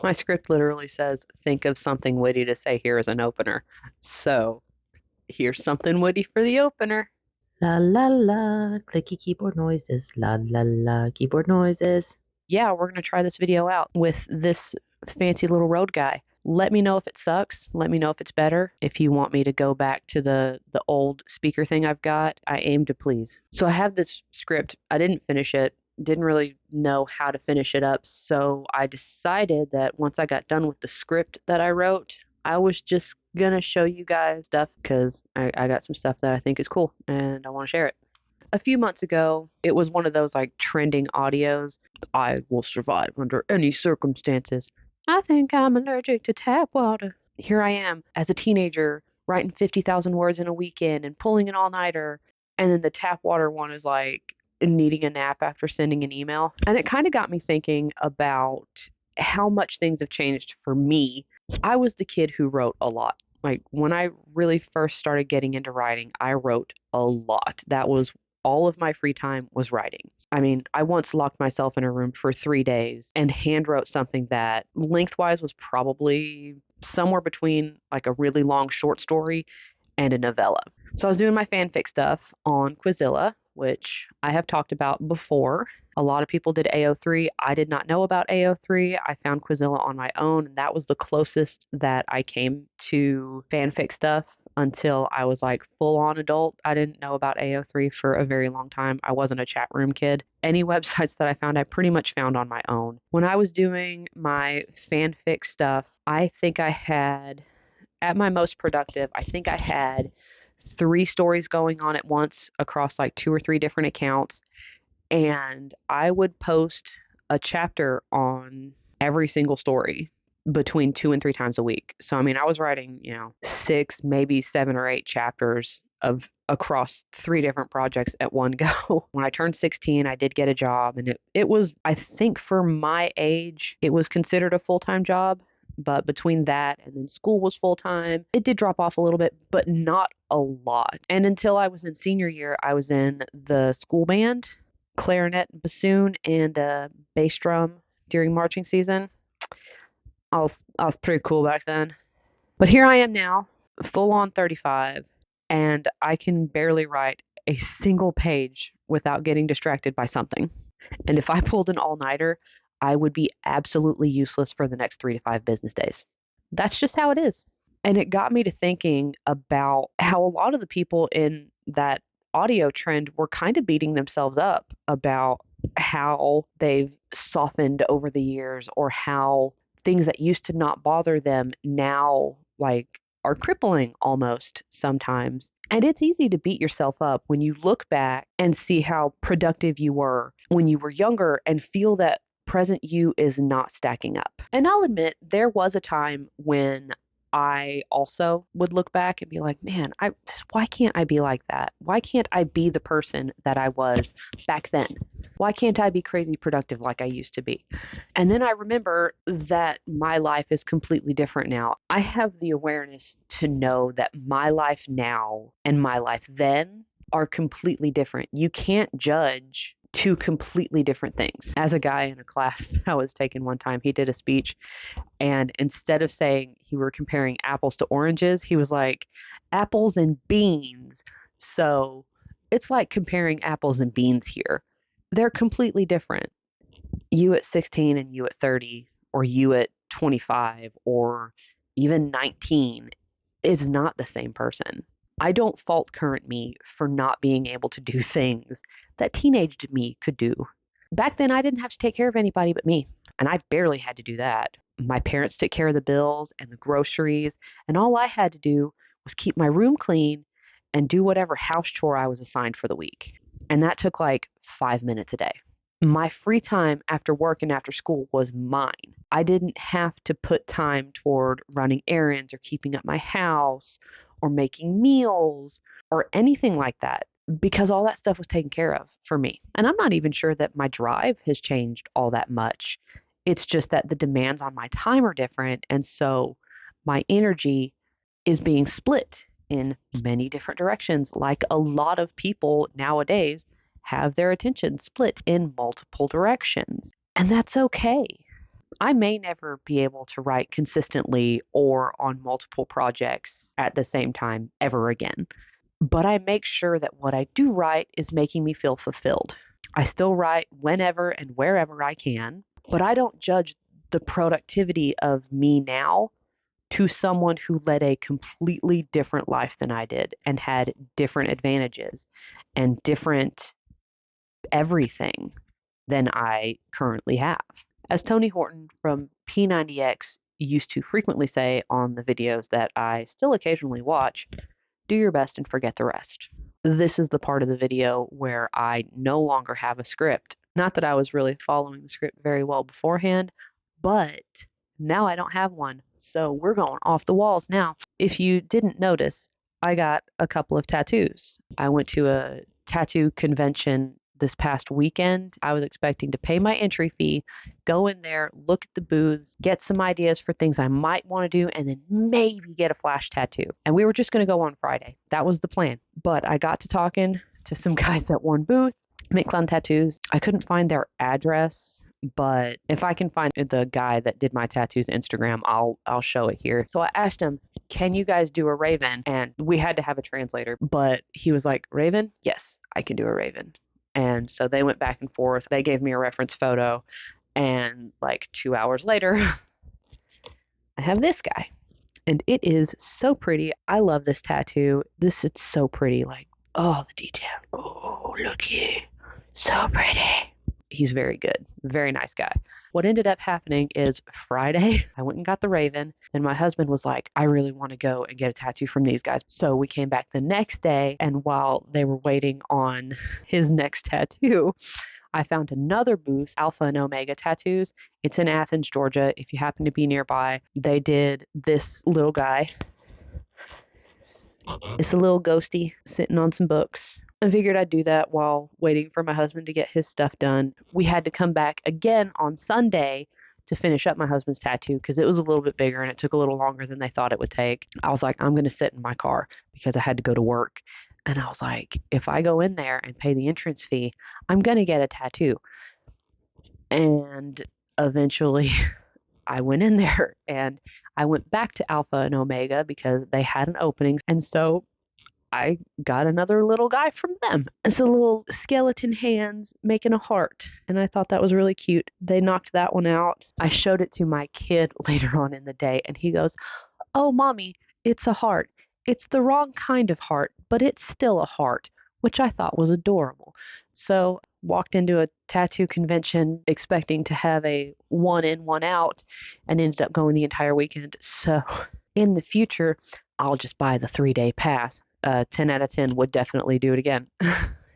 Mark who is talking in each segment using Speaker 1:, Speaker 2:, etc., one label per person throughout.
Speaker 1: My script literally says, think of something witty to say here as an opener. So here's something witty for the opener.
Speaker 2: La la la, clicky keyboard noises. La la la, keyboard noises.
Speaker 1: Yeah, we're going to try this video out with this fancy little Rode guy. Let me know if it sucks. Let me know if it's better. If you want me to go back to the old speaker thing I've got, I aim to please. So I have this script. I didn't finish it. Didn't really know how to finish it up. So I decided that once I got done with the script that I wrote, I was just gonna show you guys stuff because I got some stuff that I think is cool and I want to share it. A few months ago, it was one of those like trending audios. I will survive under any circumstances. I think I'm allergic to tap water. Here I am as a teenager writing 50,000 words in a weekend and pulling an all-nighter. And then the tap water one is like needing a nap after sending an email. And it kind of got me thinking about how much things have changed for me. I was the kid who wrote a lot. Like when I really first started getting into writing, I wrote a lot. That was all of my free time was writing. I mean, I once locked myself in a room for 3 days and hand wrote something that lengthwise was probably somewhere between like a really long short story and a novella. So I was doing my fanfic stuff on Quizilla, which I have talked about before. A lot of people did AO3. I did not know about AO3. I found Quizilla on my own, and that was the closest that I came to fanfic stuff until I was like full on adult. I didn't know about AO3 for a very long time. I wasn't a chat room kid. Any websites that I found, I pretty much found on my own. When I was doing my fanfic stuff, I think I had, at my most productive, I think I had 3 stories going on at once across like 2 or 3 different accounts. And I would post a chapter on every single story between 2 and 3 times a week. So I mean, I was writing, 6, maybe 7 or 8 chapters of across 3 different projects at one go. When I turned 16, I did get a job, and it was, I think for my age, it was considered a full-time job. But between that and then school was full time, it did drop off a little bit, but not a lot. And until I was in senior year, I was in the school band, clarinet, bassoon, and bass drum during marching season. I was pretty cool back then. But here I am now, full on 35, and I can barely write a single page without getting distracted by something. And if I pulled an all-nighter, I would be absolutely useless for the next 3 to 5 business days. That's just how it is. And it got me to thinking about how a lot of the people in that audio trend were kind of beating themselves up about how they've softened over the years, or how things that used to not bother them now like are crippling almost sometimes. And it's easy to beat yourself up when you look back and see how productive you were when you were younger and feel that present you is not stacking up. And I'll admit, there was a time when I also would look back and be like, man, why can't I be like that? Why can't I be the person that I was back then? Why can't I be crazy productive like I used to be? And then I remember that my life is completely different now. I have the awareness to know that my life now and my life then are completely different. You can't judge 2 completely different things. As a guy in a class that I was taking one time, he did a speech, and instead of saying he were comparing apples to oranges, he was like, apples and beans. So it's like comparing apples and beans here. They're completely different. You at 16 and you at 30, or you at 25, or even 19 is not the same person. I don't fault current me for not being able to do things that teenaged me could do. Back then, I didn't have to take care of anybody but me, and I barely had to do that. My parents took care of the bills and the groceries, and all I had to do was keep my room clean and do whatever house chore I was assigned for the week. And that took like 5 minutes a day. My free time after work and after school was mine. I didn't have to put time toward running errands or keeping up my house or making meals or anything like that, because all that stuff was taken care of for me. And I'm not even sure that my drive has changed all that much. It's just that the demands on my time are different. And so my energy is being split in many different directions, like a lot of people nowadays have their attention split in multiple directions. And that's okay. I may never be able to write consistently or on multiple projects at the same time ever again. But I make sure that what I do write is making me feel fulfilled. I still write whenever and wherever I can, but I don't judge the productivity of me now to someone who led a completely different life than I did and had different advantages and different everything than I currently have. As Tony Horton from P90X used to frequently say on the videos that I still occasionally watch, do your best and forget the rest. This is the part of the video where I no longer have a script. Not that I was really following the script very well beforehand, but now I don't have one. So we're going off the walls now. If you didn't notice, I got a couple of tattoos. I went to a tattoo convention this past weekend. I was expecting to pay my entry fee, go in there, look at the booths, get some ideas for things I might want to do, and then maybe get a flash tattoo. And we were just going to go on Friday. That was the plan. But I got to talking to some guys at one booth, Make Clown Tattoos. I couldn't find their address, but if I can find the guy that did my tattoos Instagram, I'll show it here. So I asked him, "Can you guys do a raven?" And we had to have a translator, but he was like, "Raven? Yes, I can do a raven." And so they went back and forth. They gave me a reference photo, and like 2 hours later, I have this guy. And it is so pretty. I love this tattoo. This is so pretty. Like, oh, the detail. Oh, looky. So pretty. He's very good. Very nice guy. What ended up happening is Friday, I went and got the raven, and my husband was like, I really want to go and get a tattoo from these guys. So we came back the next day, and while they were waiting on his next tattoo, I found another booth, Alpha and Omega Tattoos. It's in Athens, Georgia. If you happen to be nearby, they did this little guy. It's a little ghosty sitting on some books. I figured I'd do that while waiting for my husband to get his stuff done. We had to come back again on Sunday to finish up my husband's tattoo because it was a little bit bigger and it took a little longer than they thought it would take. I was like, I'm going to sit in my car because I had to go to work. And I was like, if I go in there and pay the entrance fee, I'm going to get a tattoo. And eventually I went in there and I went back to Alpha and Omega because they had an opening. And so I got another little guy from them. It's a little skeleton hands making a heart. And I thought that was really cute. They knocked that one out. I showed it to my kid later on in the day and he goes, "Oh, mommy, it's a heart. It's the wrong kind of heart, but it's still a heart," which I thought was adorable. So walked into a tattoo convention expecting to have a one in, one out, and ended up going the entire weekend. So in the future, I'll just buy the 3-day pass. 10 out of 10 would definitely do it again.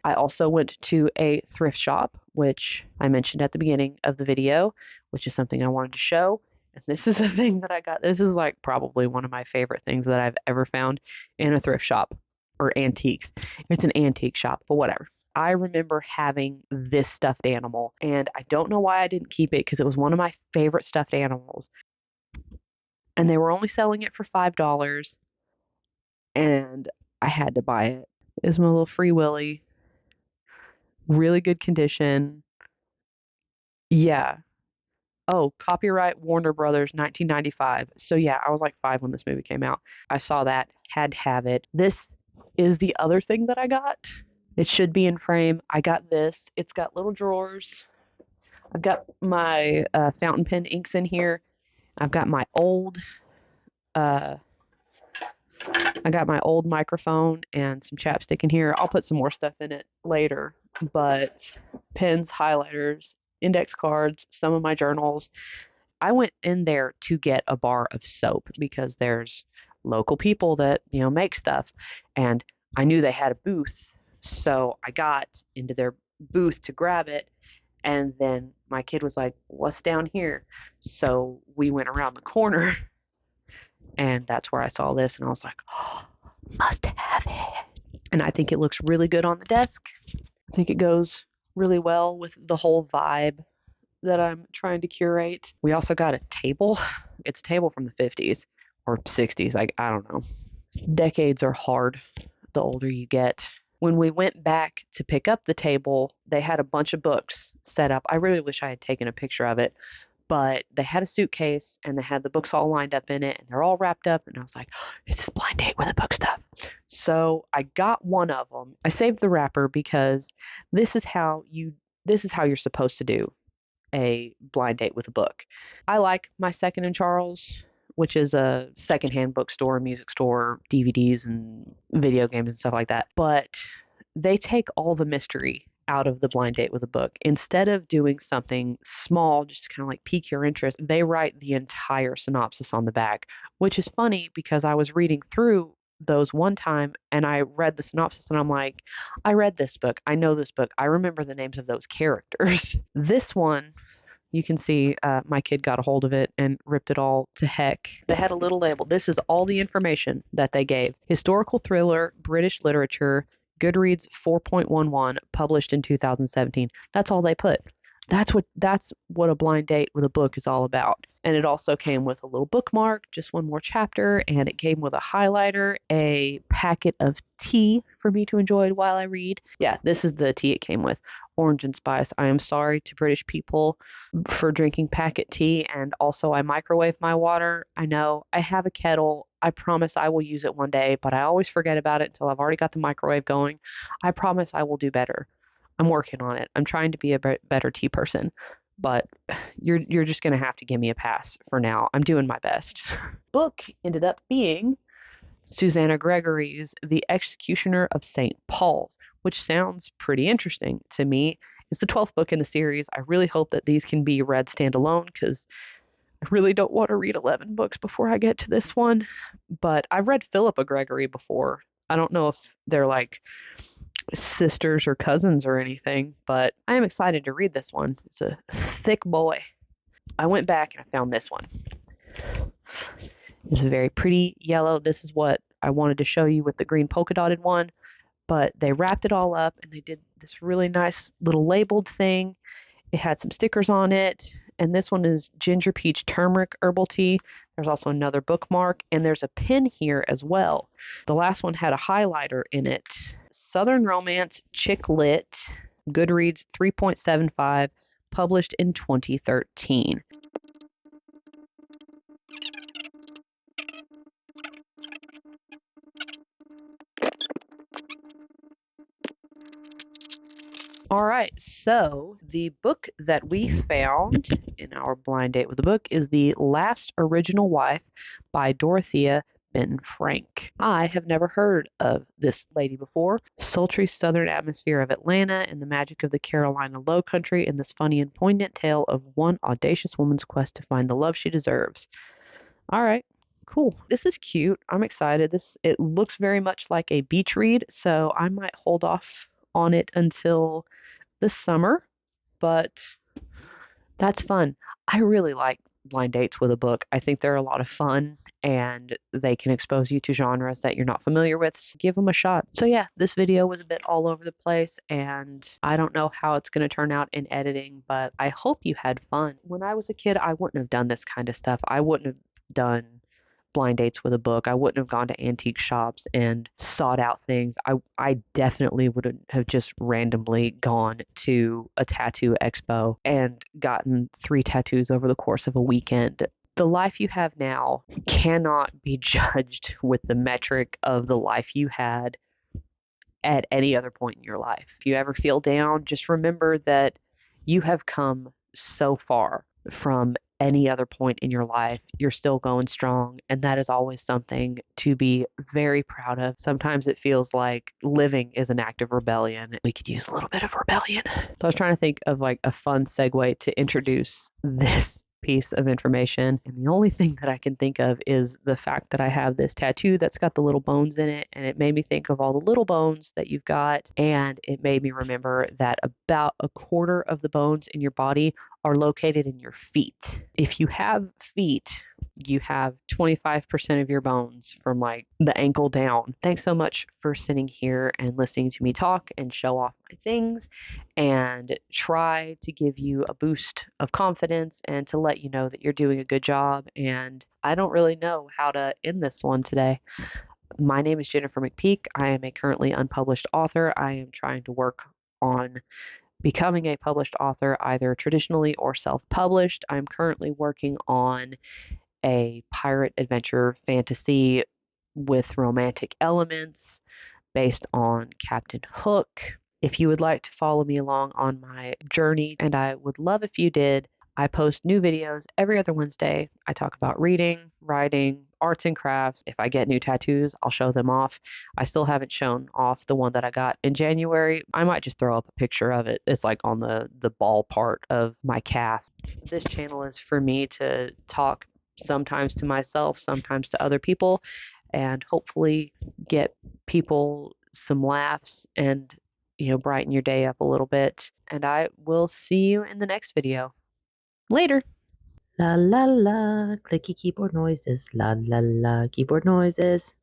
Speaker 1: I also went to a thrift shop, which I mentioned at the beginning of the video, which is something I wanted to show. And this is a thing that I got. This is like probably one of my favorite things that I've ever found in a thrift shop or antiques. It's an antique shop, but whatever. I remember having this stuffed animal, and I don't know why I didn't keep it because it was one of my favorite stuffed animals. And they were only selling it for $5, and I had to buy it. It's my little Free Willy. Really good condition. Yeah. Oh, copyright Warner Brothers 1995. So yeah, I was like 5 when this movie came out. I saw that, had to have it. This is the other thing that I got. It should be in frame. I got this. It's got little drawers. I've got my fountain pen inks in here. I've got my old uh, I got my old microphone and some chapstick in here. I'll put some more stuff in it later, but pens, highlighters, index cards, some of my journals. I went in there to get a bar of soap because there's local people that, make stuff, and I knew they had a booth. So I got into their booth to grab it, and then my kid was like, "What's down here?" So we went around the corner, and that's where I saw this, and I was like, "Oh, must have it." And I think it looks really good on the desk. I think it goes really well with the whole vibe that I'm trying to curate. We also got a table. It's a table from the 50s or 60s. I don't know. Decades are hard the older you get. When we went back to pick up the table, they had a bunch of books set up. I really wish I had taken a picture of it, but they had a suitcase and they had the books all lined up in it and they're all wrapped up. And I was like, oh, it's this blind date with the book stuff. So I got one of them. I saved the wrapper because this is how you're supposed to do a blind date with a book. I like my Second and Charles, which is a secondhand bookstore, music store, DVDs and video games and stuff like that. But they take all the mystery out of the blind date with a book. Instead of doing something small, just to kind of like pique your interest, they write the entire synopsis on the back, which is funny because I was reading through those one time and I read the synopsis and I'm like, I read this book. I know this book. I remember the names of those characters. This one, you can see my kid got a hold of it and ripped it all to heck. They had a little label. This is all the information that they gave. Historical thriller, British literature, Goodreads 4.11, published in 2017. That's all they put. That's what a blind date with a book is all about. And it also came with a little bookmark, just one more chapter, and it came with a highlighter, a packet of tea for me to enjoy while I read. Yeah, this is the tea it came with. Orange and spice. I am sorry to British people for drinking packet tea, and also I microwave my water. I know I have a kettle. I promise I will use it one day, but I always forget about it until I've already got the microwave going. I promise I will do better. I'm working on it. I'm trying to be a better tea person, but you're just going to have to give me a pass for now. I'm doing my best. Book ended up being Susanna Gregory's The Executioner of St. Paul's, which sounds pretty interesting to me. It's the 12th book in the series. I really hope that these can be read standalone because I really don't want to read 11 books before I get to this one. But I've read Philippa Gregory before. I don't know if they're like sisters or cousins or anything, but I am excited to read this one. It's a thick boy. I went back and I found this one. It's a very pretty yellow. This is what I wanted to show you with the green polka dotted one, but they wrapped it all up and they did this really nice little labeled thing. It had some stickers on it, and this one is ginger peach turmeric herbal tea. There's also another bookmark, and there's a pin here as well. The last one had a highlighter in it. Southern Romance Chick Lit, Goodreads 3.75, published in 2013. All right, so the book that we found in our blind date with the book is The Last Original Wife by Dorothea Ben Frank. I have never heard of this lady before. Sultry southern atmosphere of Atlanta and the magic of the Carolina Lowcountry in this funny and poignant tale of one audacious woman's quest to find the love she deserves. All right, cool. This is cute. I'm excited. It looks very much like a beach read, so I might hold off on it until this summer, but that's fun. I really like blind dates with a book. I think they're a lot of fun and they can expose you to genres that you're not familiar with. So give them a shot. So yeah, this video was a bit all over the place and I don't know how it's going to turn out in editing, but I hope you had fun. When I was a kid, I wouldn't have done this kind of stuff. I wouldn't have done blind dates with a book. I wouldn't have gone to antique shops and sought out things. I definitely would have just randomly gone to a tattoo expo and gotten 3 tattoos over the course of a weekend. The life you have now cannot be judged with the metric of the life you had at any other point in your life. If you ever feel down, just remember that you have come so far from any other point in your life. You're still going strong, and that is always something to be very proud of. Sometimes it feels like living is an act of rebellion. We could use a little bit of rebellion. So I was trying to think of like a fun segue to introduce this piece of information, and the only thing that I can think of is the fact that I have this tattoo that's got the little bones in it, and it made me think of all the little bones that you've got, and it made me remember that about a quarter of the bones in your body are located in your feet. If you have feet, you have 25% of your bones from like the ankle down. Thanks so much for sitting here and listening to me talk and show off my things and try to give you a boost of confidence and to let you know that you're doing a good job. And I don't really know how to end this one today. My name is Jennifer McPeak. I am a currently unpublished author. I am trying to work on becoming a published author, either traditionally or self-published. I'm currently working on a pirate adventure fantasy with romantic elements based on Captain Hook. If you would like to follow me along on my journey, and I would love if you did, I post new videos every other Wednesday. I talk about reading, writing, arts and crafts. If I get new tattoos, I'll show them off. I still haven't shown off the one that I got in January. I might just throw up a picture of it. It's like on the ball part of my calf. This channel is for me to talk sometimes to myself, sometimes to other people, and hopefully get people some laughs and brighten your day up a little bit. And I will see you in the next video. Later.
Speaker 2: La la la, clicky keyboard noises. La la la, keyboard noises.